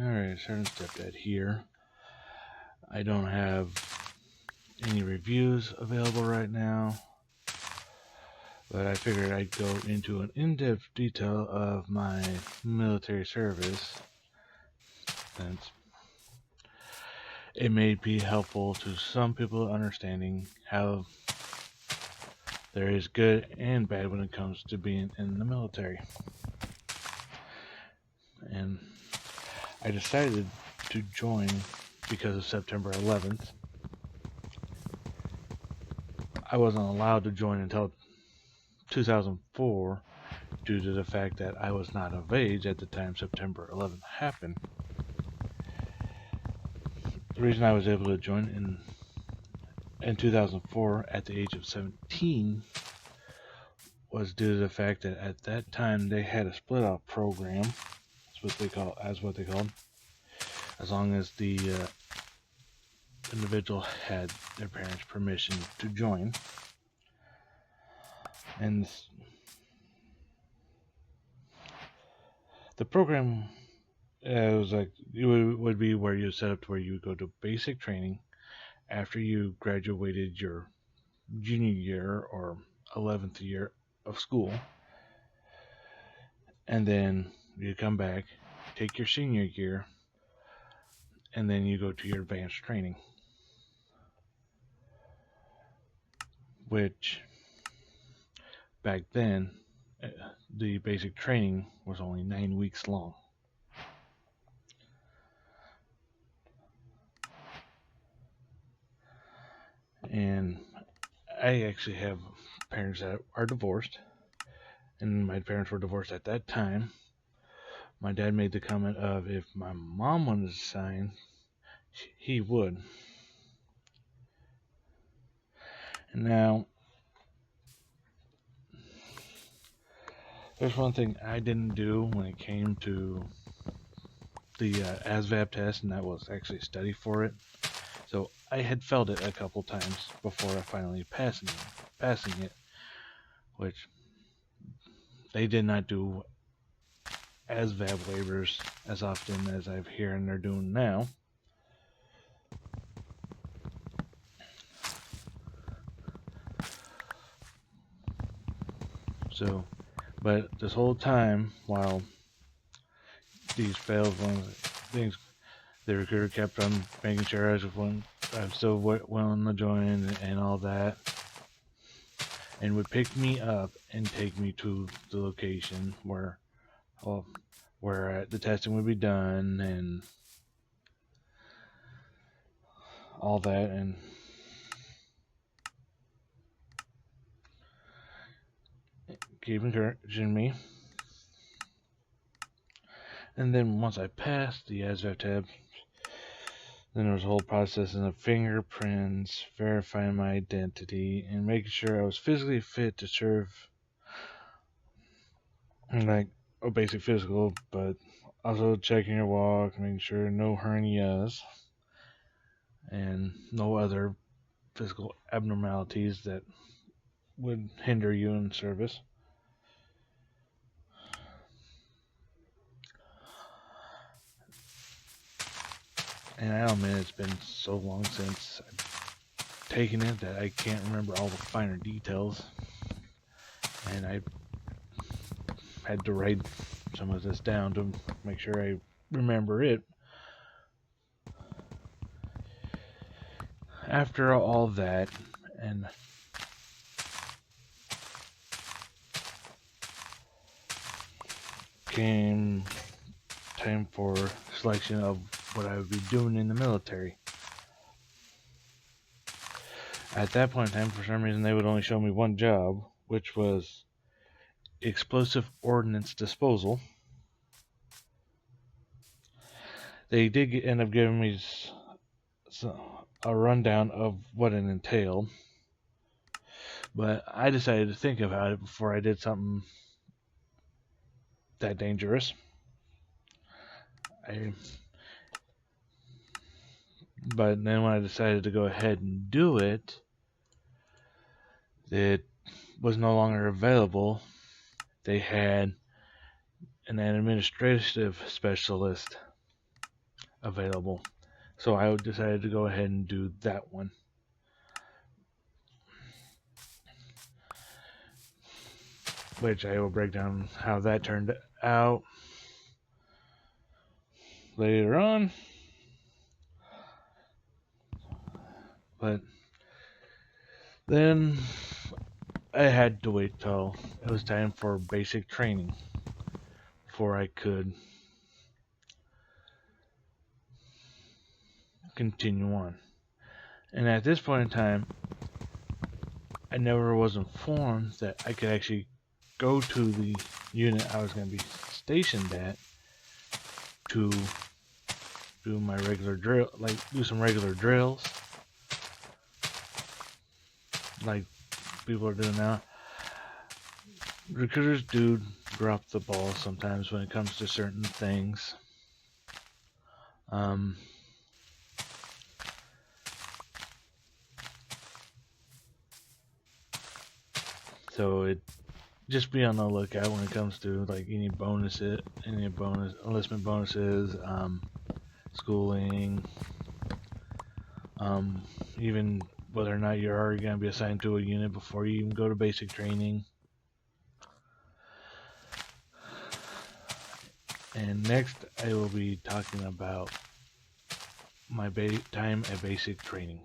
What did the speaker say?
Alright, certain stepdad here. I don't have any reviews available right now, but I figured I'd go into an in-depth detail of my military service, since it may be helpful to some people understanding how there is good and bad when it comes to being in the military. And I decided to join because of September 11th. I wasn't allowed to join until 2004 due to the fact that I was not of age at the time September 11th happened. The reason I was able to join in 2004 at the age of 17 was due to the fact that at that time they had a split out program. That's what they called. As long as the individual had their parents' permission to join. And the program was like, it would be where you set up to where you would go to basic training after you graduated your junior year or 11th year of school. And then you come back, take your senior year, and then you go to your advanced training. Which, back then, the basic training was only 9 weeks long. And I actually have parents that are divorced, and my parents were divorced at that time. My dad made the comment of if my mom wanted to sign, he would. And now, there's one thing I didn't do when it came to the ASVAB test, and that was actually study for it. So I had failed it a couple times before I finally passing it, which they did not do ASVAB waivers as often as I've heard they're doing now. So, but this whole time, while these failed things, the recruiter kept on making sure I'm still willing to join and all that, and would pick me up and take me to the location where the testing would be done and all that, and keep encouraging me. And then once I passed the ASVAB tab, then there was a whole process of fingerprints, verifying my identity, and making sure I was physically fit to serve, like a basic physical, but also checking your walk, making sure no hernias and no other physical abnormalities that would hinder you in service. And I admit it's been so long since I've taken it that I can't remember all the finer details. And I had to write some of this down to make sure I remember it. After all that, and came time for selection of what I would be doing in the military. At that point in time, for some reason, they would only show me one job, which was explosive ordnance disposal. They did end up giving me a rundown of what it entailed, but I decided to think about it before I did something that dangerous. But then when I decided to go ahead and do it, it was no longer available. They had an administrative specialist available. So I decided to go ahead and do that one. Which I will break down how that turned out later on. But then I had to wait till it was time for basic training before I could continue on. And at this point in time, I never was informed that I could actually go to the unit I was going to be stationed at to do my regular drill, like do some regular drills, like people are doing now. Recruiters do drop the ball sometimes when it comes to certain things. So it just be on the lookout when it comes to like any enlistment bonuses, schooling, even whether or not you're already going to be assigned to a unit before you even go to basic training. And next, I will be talking about my time at basic training.